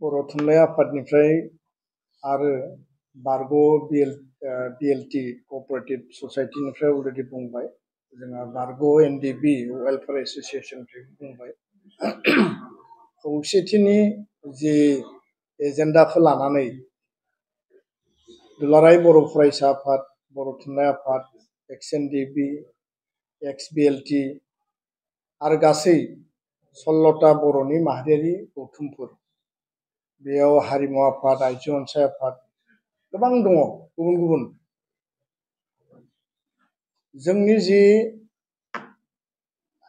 बर' थुनलाइ आफादनिफ्राय आरो बारग' बिएलटि कअपारेटिभ ससाइटिनिफ्राय अलरेडि बुंबाय, जोंहा बारग' एनडिबि वेलफेयार एस'सिएसननिफ्राय बुंबाय। खौसेथिनि जि एजेन्डाखौ लानानै दुलाराय बर' फरायसा आफाद, बर' थुनलाइ आफाद, एक्स एनडिबि, एक्स बिएलटि आरो गासै 16टा बर'नि माहारियारि गौथुमफोर, बेयाव हारिमु आफाद, आइजो अनसाय आफाद गोबां दङ गुबुन गुबुन। जोंनि जि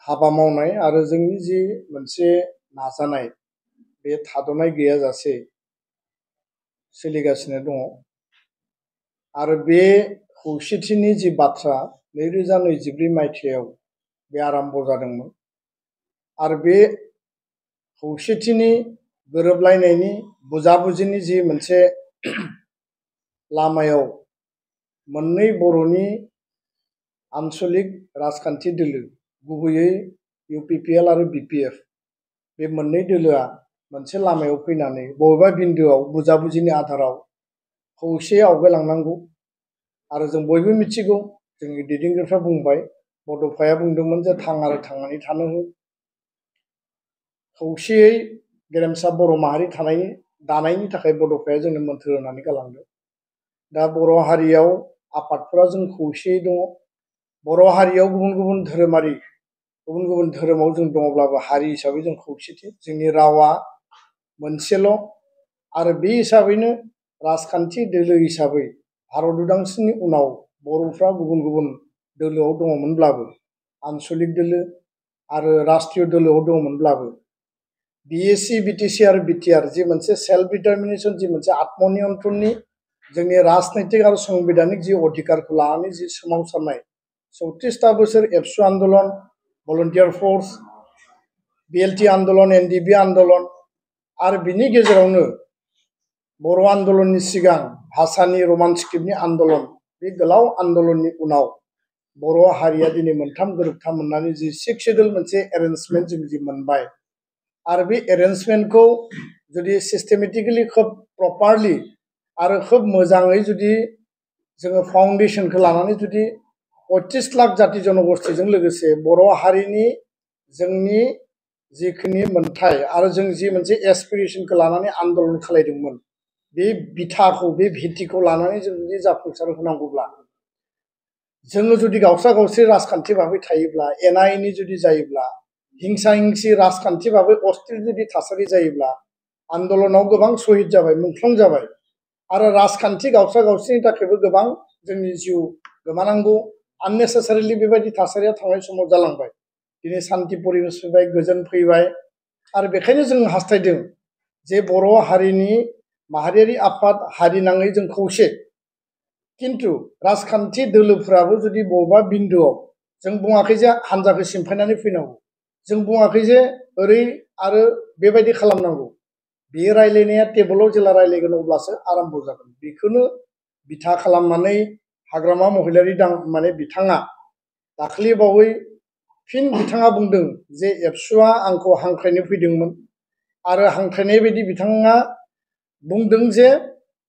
हाबा मावनाय आरो जोंनि जि मोनसे नाजानाय, बे थाद'नाय गैयाजासे सोलिगासिनो दङ। आरो बे खौसेथिनि जि बाथ्रा 2024 मायथाइयाव बे आराम्भ जादोंमोन। आरो बे खौसेथिनि गोरोबलायनायनि बुजाबुजिनि जि मोनसे लामायाव मोननै बर'नि आन्चलिक राजखान्थि दोलो, गुबैयै इउपिपिएल आरो बिपिएफ, बे मोननै दोलोआ मोनसे लामायाव फैनानै बबेबा बिन्दोआव बुजाबुजिनि आधाराव खौसेयै आवगायलांनांगौ। आरो जों बयबो मिथिगौ, जोंनि दैदेनगिरिफ्रा बुंबाय, बड'फाया बुंदोंमोन जे थां आरो थांनानै थानो हो। खौसेयै गेरेमसा बर' माहारि दानायनि थाखाय बड'फाया जोंनो मोन्थोर होनानै गालांदों। दा बर' हारियाव आफादफोरा जों खौसेयै दङ। बर' हारियाव गुबुन गुबुन धोरोमारि, गुबुन गुबुन धोरोमाव जों दङब्लाबो हारि हिसाबै जों खौसेथि, जोंनि रावा मोनसेल'। आरो बे हिसाबैनो राजखान्थि दोलो हिसाबै भारत उदांस्रिनि उनाव बर'फ्रा गुबुन गुबुन दोलोआव दङमोनब्लाबो, आन्चलिक दोलो आरो राष्ट्रीय दोलोआव दङमोनब्लाबो, बिएसि, बिटिसि आरो बिटिआर जि मोनसे सेल्फ डिटारमिनेसन, जि मोनसे आत्मनियन्त्रणनि जोंनि राजनैतिक आरो संबिधानिक जि अधिकारखौ लानानै जि सोमावसारनाय 34टा बोसोर एबसु आन्दलन, भलन्टियार फर्स, बिएलटि आन्दलन, एनडिबि आन्दलन आरो बिनि गेजेरावनो बर' आन्दलननि सिगां भाषानि रमान स्क्रिप्टनि आन्दलन, बे गोलाव आन्दलननि उनाव बर' हारिया दिनै मोनथाम गोरोबथा मोननानै जि 6 शेड्युल मोनसे एरेन्जमेन्ट जों जि मोनबाय। आरो बे एरेन्जमेन्टखौ जुदि सिस्टेमेटिकेलि खोब प्रपारलि आरो खोब मोजाङै जुदि जोङो फाउन्डेसनखौ लानानै जुदि 35 लाख जाति जनगोष्ठीजों लोगोसे बर' हारिनि जोंनि जिखिनि मोन्थाय आरो जों जि मोनसे एसपिरेसनखौ लानानै आन्दलन खालायदोंमोन, बे बिथाखौ, बे भित्तिखौ लानानै जों जुदि जाफुंसार होनांगौब्ला, जोङो जुदि गावस्रा गावस्रि राजखान्थि भाबै थायोब्ला, एना एनि जुदि जायोब्ला, हिंसा हिंसि राजखान्थि भाबै अस्थिर जुदि थासारि जायोब्ला, आन्दलनाव गोबां शहीद जाबाय, मुंख्लं जाबाय आरो राजखान्थि गावस्रा गावस्रिनि थाखायबो गोबां जोंनि जिउ गोमानांगौ आननेसेसारिलि बेबायदि थासारिया थांनाय समाव जालांबाय। दिनै सान्ति परिबेस फैबाय, गोजोन फैबाय। आरो बेखायनो जों हास्थायदों जे बर' हारिनि माहारियारि आफाद, हारि नाङै जों खौसे। किन्तु राजखान्थि दोलोफ्राबो जुदि बबेबा बिन्दोआव, जों बुङाखै जे हान्जाखौ सिमफायनानै फैनांगौ, जों बुङाखै जे ओरै आरो बेबायदि खालामनांगौ। बे रायलायनाया टेबोलाव जेला रायलायगोन अब्लासो आराम्भ जागोन। बेखौनो बिथा खालामनानै हाग्रामा महिलारि बिथाङा दाख्लि बावै फिन बिथाङा बुंदों जे एबसुआ आंखौ हांख्रायनो फैदोंमोन आरो हांख्रायनाय बायदि बिथाङा बुंदों जे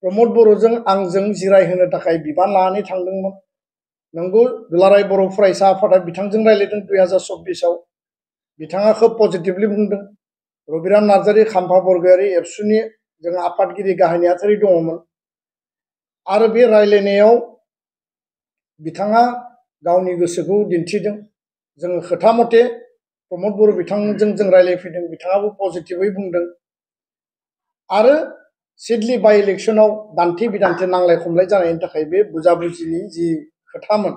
प्रमद बर'जों आंजों जिरायहोनो थाखाय बिबान लानानै थांदोंमोन। नंगौ, दुलाराय बर' फरायसा आफादा बिथांजों रायलायदों 2024आव। बिथाङा खोब पजिटिभलि बुंदों। रबिराम नार्जारि, खाम्फा बरगयारि एबसुनि जों आफादगिरि गाहाय नेहाथारि दङमोन। आरो बे रायलायनायाव बिथाङा गावनि गोसोखौ दिन्थिदों। जोङो खोथा मथे प्रमद बर' बिथांजों जों रायलायफैदों, बिथाङाबो पजिटिभै बुंदों। आरो सिडली बाइ इलेक्सनाव दान्थे बिदान्थे नांलाय खमलाय जानायनि थाखाय बे बुजाबुजिनि जि खोथामोन,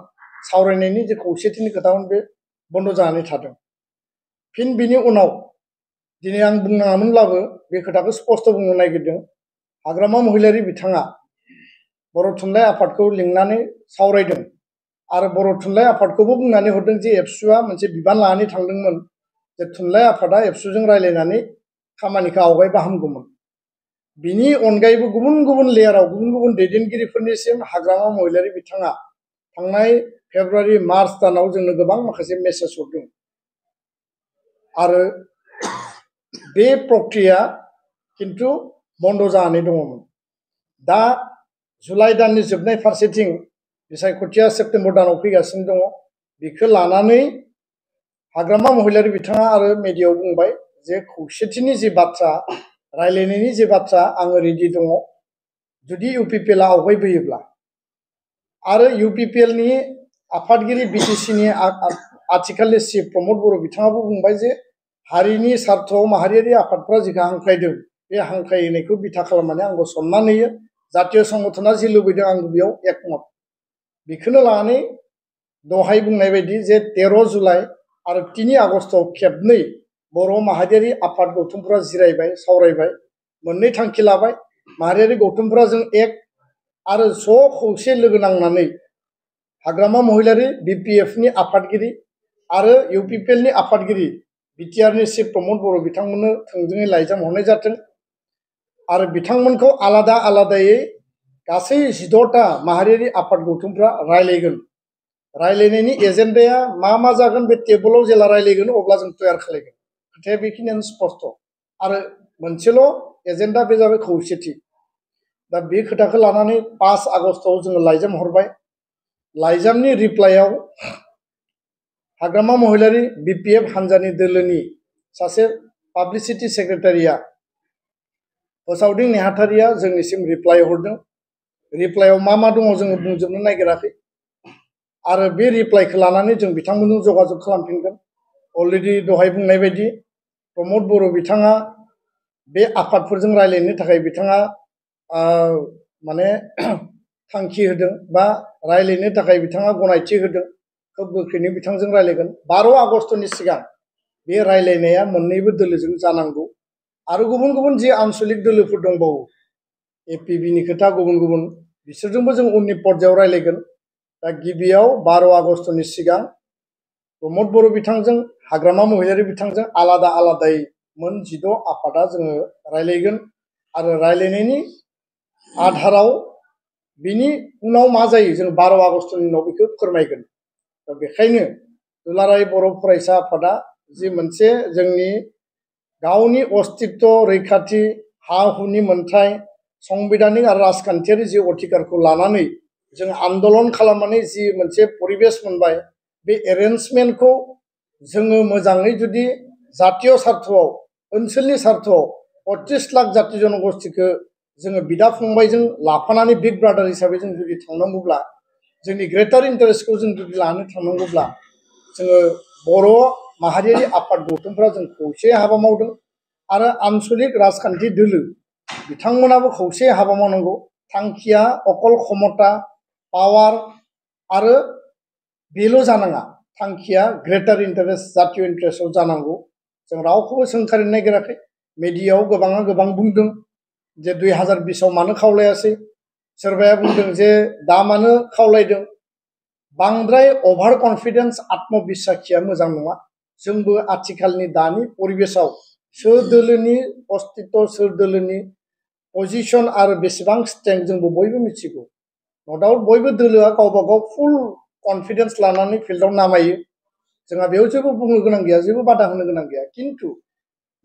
सावरायनायनि जि खौसेथिनि खोथामोन, बे बन्द जानानै थादों। फिन बिनि उनाव दिनै आं बुंनाङामोनब्लाबो बे खोथाखौ स्पष्ट बुंनो नागिरदों। हाग्रामा महिलारि बिथाङा बर' थुनलाइ आफादखौ लिंनानै सावरायदों आरो बर' थुनलाइ आफादखौबो बुंनानै हरदों जे एबसुआ मोनसे बिबान लानानै थांदोंमोन जे थुनलाइ आफादा एबसुजों रायलायनानै खामानिखौ आवगायबा हामगौमोन। बिनि अनगायैबो गुबुन गुबुन लेयाराव गुबुन गुबुन दैदेनगिरिफोरनिसिम हाग्रामा महिलारि बिथाङा थांनाय फेब्रुवारि मार्च दानाव जोंनो गोबां माखासे मेसेज हरदों। आरो बे प्रक्रिया किन्तु बन्द जानानै दङमोन। दा जुलाइ दाननि जोबनाय फारसेथिं बिसायख'थिया सेप्तेम्बर दानाव फैगासिनो दङ। बेखौ लानानै हाग्रामा महिलारि बिथाङा आरो मेडियायाव बुंबाय जे खौसेथिनि जि बाथ्रा रायलायनायनि जि बाथ्रा आङो रेडि दङ जुदि इउपिपिएलआ आवगायबोयोब्ला। आरो इउपिपिएलनि आफादगिरि बिटिसिनि आथिखालनि चिफ प्रमद बर' बिथाङाबो बुंबाय जे हारिनि सार्थआव माहारियारि आफादफ्रा जिखौ हांख्रायदों बे हांख्रायनायखौ बिथा खालामनानै आंबो सनमान होयो। जातीय संगठना जि लुबैदों आंबो बेयाव एकमत। बेखौनो लानानै दहाय बुंनाय बायदि जे 13 जुलाइ आरो 3 आगस्टआव खेबनै बर' माहारियारि आफाद गौथुमफोरा जिरायबाय सावरायबाय मोननै थांखि लाबाय। माहारियारि गौथुमफोरा जों एक आरो ज' खौसे लोगो नांनानै हाग्रामा महिलारि बिपिएफनि आफादगिरि आरो इउपिपिएलनि आफादगिरि बिटिआरनि चिफ प्रमद बर' बिथांमोननो थोंजोङै लाइजाम हरनाय जाथों आरो बिथांमोनखौ आलादा आलादायै गासै 14टा माहारियारि आफाद गौथुमफ्रा रायलायगोन। रायलायनायनि एजेन्डाया मा जागोन बे टेबोलाव जेला रायलायगोन अब्ला जों तयार खालामगोन। खोथाया बेखिनियानो स्पष्ट। आरो मोनसेल' एजेन्डा बे जाबाय खौसेथि। दा बे खोथाखौ लानानै 5 आगस्टआव जोङो लाइजाम हरबाय। लाइजामनि रिप्लायाव हाग्रामा महिलारि बिपिएफ हान्जानि दोलोनि सासे पाब्लिसिटि सेक्रेटारिया फोसावदिं नेहाथारिया जोंनिसिम रिप्लाय हरदों। रिप्लायाव मा दङ जोङो बुंजोबनो नागिराखै आरो बे रिप्लायखौ लानानै जों बिथांमोनजों जगाजग खालामफिनगोन। अलरेडि दहाय बुंनाय बायदि प्रमद बर' बिथाङा बे आफादफोरजों रायलायनो थाखाय बिथाङा माने थांखि होदों बा रायलायनो थाखाय बिथाङा गनायथि होदों। खोब गोख्रैनो बिथांजों रायलायगोन। 12 आगस्टनि सिगां बे रायलायनाया मोननैबो दोलोजों जानांगौ। आरो गुबुन गुबुन जि आनसलिक दोलोफोर दंबावो एपिबिनि खोथा गुबुन गुबुन बिसोरजोंबो जों उननि पर्यायाव रायलायगोन। दा गिबियाव 12 आगस्टनि सिगां प्रमद बर' बिथांजों हाग्रामा महिलारि बिथांजों आलादा आलादायै मोन 16 आफादा जोङो रायलायगोन आरो रायलायनायनि आधाराव बिनि उनाव मा जायो जों 12 आगस्टनि उनाव बेखौ फोरमायगोन। दा बेखायनो दुलाराय बर' फरायसा आफादा जि मोनसे जोंनि गावनि अस्तित्व रैखाथि हा हुनि मोनथाय संबिधानिक आरो राजखान्थियारि जि अधिकारखौ लानानै जों आन्दलन खालामनानै जि मोनसे परिबेस मोनबाय बे एरेन्जमेन्टखौ जोङो मोजाङै जुदि जातीय सार्थआव ओनसोलनि सार्थआव 35 लाख जाति जनगोष्ठीखौ जोङो बिदा फंबायजों लाफानानै बिग ब्रादार हिसाबै जों जुदि थांनांगौब्ला जोंनि ग्रेटार इन्टारेस्टखौ जों जुदि लानो थांनांगौब्ला जोङो बर' माहारियारि आफाद गौथुमफ्रा जों खौसे हाबा मावदों आरो आनसलिक राजखान्थि दोलो बिथांमोनाबो खौसे हाबा मावनांगौ। थांखिया अकल क्षमता पावार आरो बेल' जानाङा थांखिया ग्रेटार इन्टारेस्ट जातीय इन्टारेस्टआव जानांगौ। जों रावखौबो सोंखारिनो नागिराखै। मिडियायाव गोबाङा गोबां बुंदों जे 2020आव मानो खावलायासै सोरबाया बुंदों जे दा मानो खावलायदों। बांद्राय अभार कन्फिडेन्स आत्मबिस्साखिया मोजां नङा। जोंबो आथिखालनि दानि परिबेसाव सोर दोलोनि अस्तित्व सोर दोलोनि पजिशन आरो बेसेबां स्ट्रेंथ जोंबो बयबो मिथिगौ। नो डाउट बयबो दोलोआ गावबा गाव फुल कन्फिडेन्स लानानै फिल्डआव नामायो। जोंहा बेयाव जेबो बुंनो गोनां गैया जेबो बादा होनो गोनां गैया। किन्तु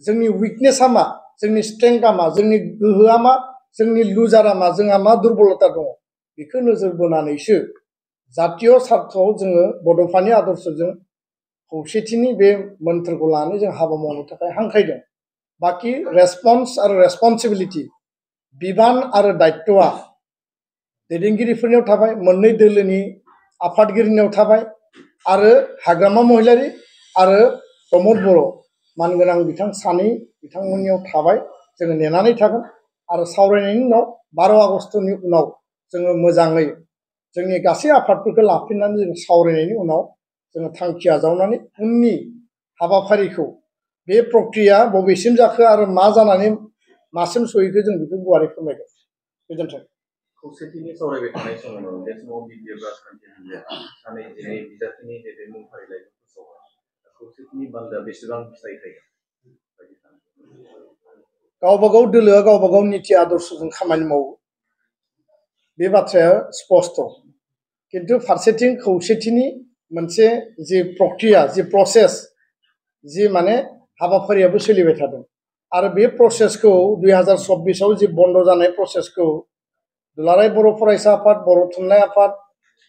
जोंनि उइकनेसा मा जोंनि स्ट्रेंथआ मा जोंनि गोहोआ मा जोंनि लुजारा मा जोंहा मा दुर्बलता दङ बेखौ नोजोर बोनानैसो जातीय सार्थआव जोङो बड'फानि आदर्शजों खौसेथिनि बे मोन्थोरखौ लानानै जों हाबा मावनो थाखाय हांख्रायदों। बाखि रेसपन्स आरो रेसपन्सिबिलिटि बिबान आरो दायित्वआ दैदेनगिरिफोरनियाव थाबाय मोननै दोलोनि आफादगिरिनियाव थाबाय आरो हाग्रामा महिलारि आरो प्रमद बर' मानगोनां बिथां सानै बिथांमोननियाव थाबाय। जोङो नेनानै थागोन आरो सावरायनायनि उनाव 12 आगस्टनि उनाव जोङो मोजाङै जोंनि गासै आफादफोरखौ लाफिननानै जों सावरायनायनि उनाव जोङो थांखि आजावनानै उननि हाबाफारिखौ बे प्रक्रिया बबेसिम जाखो आरो मा जानानै मासिम सहैखो जों बेखौ गुवारै फोरमायगोन। गोजोन्थों। खौसेथिनि सावरायबाय थानाय समावनो बे समाव बिपिएफ राजखान्थि हान्जाया सानै दिनै बिजाथिनि नैबे मुं फारिलाइखौ फोसावबाय। खौसेथिनि बान्दाया बेसेबां फिथाइ थायगोन? गावबा गाव दोलोआ गावबा गाव नीति आदर्शजों खामानि मावो बे बाथ्राया स्पष्ट। किन्तु फारसेथिं खौसेथिनि मोनसे जि प्रक्रिया जि प्रसेस जि माने हाबाफारियाबो सोलिबाय थादों। आरो बे प्रसेसखौ 2024 जि बन्द जानाय प्रसेसखौ दुलाराय बर' फरायसा आफाद, बर' थुनलाइ आफाद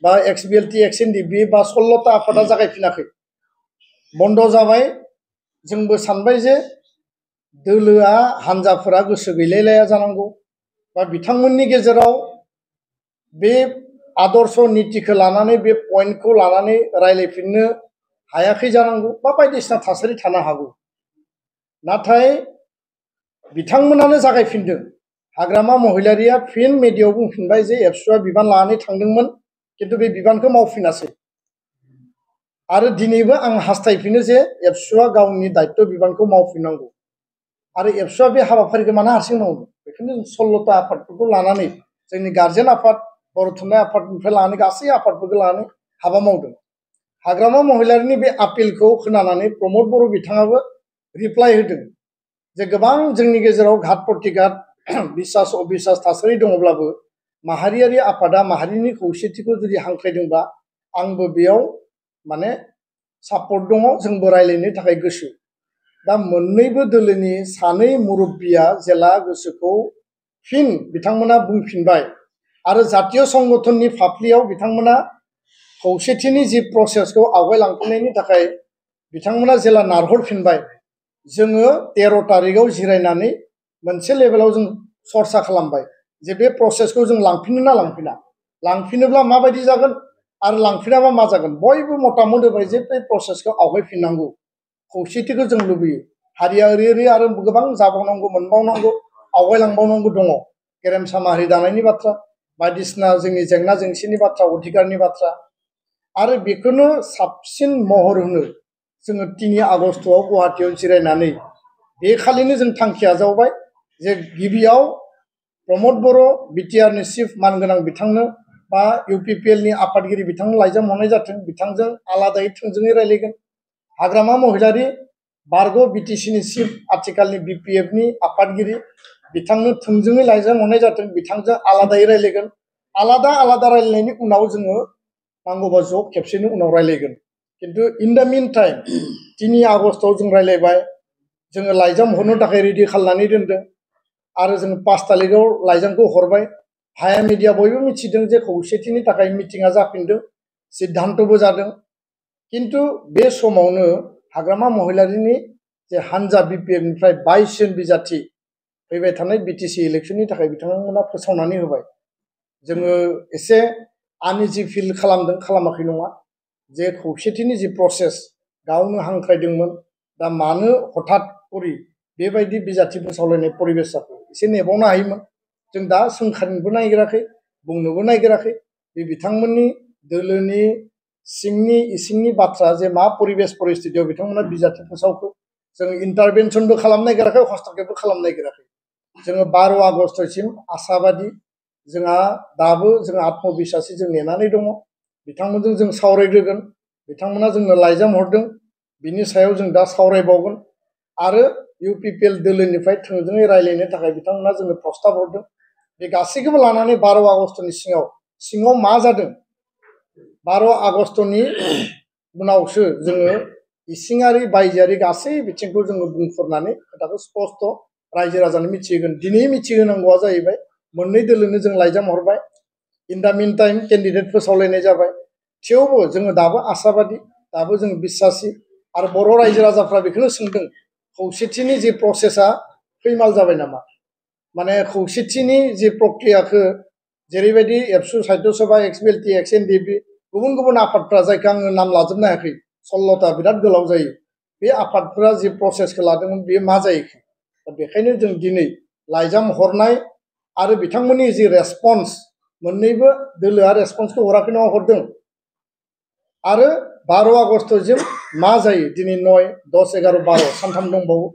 बा XBLT XNDB बा 16ता आफादा जागायफिनाखै, बन्द जाबाय। जोंबो सानबाय जे दोलोआ हान्जाफोरा गोसो गैलायलाया जानांगौ बा बिथांमोननि गेजेराव बे आदर्श नीतिखौ लानानै बे पइन्टखौ लानानै रायलायफिननो हायाखै जानांगौ बा बायदिसिना थासारि थानो हागौ। नाथाय बिथांमोनानो जागायफिनदों। हाग्रामा महिलारिया फिन मेडियायाव बुंफिनबाय जे एबसुआ बिबान लानानै थांदोंमोन, किन्तु बे बिबानखौ मावफिनासै। आरो दिनैबो आं हास्थायफिनो जे एबसुआ गावनि दायित्व बिबानखौ मावफिननांगौ। आरो एबसुआ बे हाबाफारिखौ मानो हारसिं मावनो? बेखौनो 16ता आफादफोरखौ लानानै जोंनि गार्जेन आफाद, बर' थुनलाइ आफादनिफ्राय लानानै गासै आफादफोरखौ लानानै हाबा मावदों। हाग्रामा महिलारिनि बे आपिलखौ खोनानानै प्रमद बर' बिथाङाबो रिप्लाइ होदों जे गोबां जोंनि गेजेराव घात प्रतिघात, बिसास अबिसास थासारि दङब्लाबो माहारियारि आफादा माहारिनि खौसेथिखौ जुदि हांख्रायदोंबा आंबो बेयाव माने सापर्ट दङ, जोंबो रायलायनो थाखाय गोसो। दा मोननैबो दोलोनि सानै मुरब्बिया जेला गोसोखौ फिन बिथांमोना बुंफिनबाय आरो जातीय संगठननि फाफ्लियाव बिथांमोना खौसेथिनि जि प्रसेसखौ आवगायलांफिननायनि थाखाय बिथांमोना जेला नारहरफिनबाय, जोङो 13 तारिखआव जिरायनानै मोनसे लेभेलाव जों सर्सा खालामबाय जे बे प्रसेसखौ जों लांफिनो ना लांफिना, लांफिनोब्ला माबायदि जागोन आरो लांफिनाबा मा जागोन। बयबो मतामत होबाय जे बे प्रसेसखौ आवगायफिननांगौ, खौसेथिखौ जों लुबैयो। हारिया ओरै आरो गोबां जाबावनांगौ, मोनबावनांगौ, आवगायलांबावनांगौ दङ। गेरेमसा माहारि दानायनि बाथ्रा, बायदिसिना जोंनि जेंना जेंसिनि बाथ्रा, अधिकारनि बाथ्रा। आरो बेखौनो साबसिन महर होनो जोङो 3 आगस्तआव गुवाहाटीयाव जिरायनानै बे खालिनो जों थांखि आजावबाय जे गिबियाव प्रमद बर' बिटिआरनि चिफ मानगोनां बिथांनो बा UPPLनि आफादगिरि बिथांनो लाइजाम हरनाय जाथों, बिथांजों आलादायै थोंजोङै रायलायगोन। हाग्रामा महिलारि बारग' BTCनि चिफ, आथिखालनि BPFनि आफादगिरि बिथांनो थोंजोङै लाइजाम हरनाय जाथों, बिथांजों आलादायै रायलायगोन। आलादा आलादा रायलायनायनि उनाव जोङो नांगौबा ज' खेबसेनि उनाव रायलायगोन। किन्तु इन दा मिन टाइम 3 आगस्तआव जों रायलायबाय, जोङो लाइजाम हरनो थाखाय रेडि खालामनानै दोनदों आरो जों 5 तारिखआव लाइजामखौ हरबाय। हाया मिडिया बयबो मिथिदों जे खौसेथिनि थाखाय मिटिङा जाफिनदों, सिद्धान्तबो जादों। किन्तु बे समावनो हाग्रामा महिलारिनि जे हान्जा BPFनिफ्राय 22 जन बिजाथि फैबाय थानाय BTC इलेक्सननि थाखाय बिथांमोना फोसावनानै होबाय। जोङो एसे आनइजि फिल खालामदों, खालामाखै नङा, जे खौसेथिनि जि प्रसेस गावनो हांख्रायदोंमोन, दा मानो हठात करि बेबायदि बिजाथि फोसावलायनाय परिबेस जाखो, एसे नेबावनो हायोमोन। जों दा सोंखारिनोबो नागिराखै, बुंनोबो नागिराखै। बे बिथांमोननि दोलोनि सिंनि इसिंनि बाथ्रा जे मा परिबेस परिस्थितियाव बिथांमोना बिजाथि फोसावखो, जों इन्टारभेनसनबो खालामनो नागिराखै, हस्तक्षेपबो खालामनो नागिराखै। जोङो 12 आगस्तसिम आसाबादि, जोंहा दाबो जों आत्मबिसासि जों नेनानै दङ। बिथांमोनजों जों सावरायग्रोगोन, बिथांमोना जोंनो लाइजाम हरदों, बिनि सायाव जों दा सावरायबावगोन। आरो UPPL दोलोनिफ्राय थोंजोङै रायलायनो थाखाय बिथांमोना जोंनो प्रस्ताब हरदों। बे गासैखौबो लानानै 12 आगस्तनि सिङाव मा जादों, 12 आगस्तनि उनावसो जोङो इसिङारि बायजोआरि गासै बिथिंखौ जोङो बुंफोरनानै खोथाखौ स्पस्ट रायजो राजानो मिथिहोगोन। दिनै मिथिहोनांगौआ जाहैबाय मोननै दोलोनो जों लाइजाम हरबाय। इन दा मिन टाइम केन्डिडेट फोसावलायनाय जाबाय। थेवबो जोङो दाबो आसाबादि, दाबो जों बिसासि। आरो बर' रायजो राजाफ्रा बेखौनो सोंदों, खौसेथिनि जि प्रसेसा फैमाल जाबाय नामा? माने खौसेथिनि जि प्रक्रियाखौ जेरैबायदि एबसु, साहित्य सभा, XBLT XNDB गुबुन गुबुन आफादफ्रा, जायखौ आङो नाम लाजोबनो हायाखै, 16ता बिराद गोलाव जायो, बे आफादफोरा जि प्रसेसखौ लादोंमोन बेयो मा जाहैखो? दा बेखायनो जों दिनै लाइजाम हरनाय आरो बिथांमोननि जि रेसपन्स, मोननैबो दोलोआ रेसपन्सखौ हराखै नङा, हरदों। आरो 12 आगस्तसिम मा जायो, दिनै 9, 10, 11, 12 सानथाम दंबावो।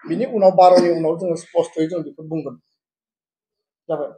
बिनि उनाव 12नि उनाव जोङो स्पस्तयै जों बेखौ बुंगोन। जाबाय।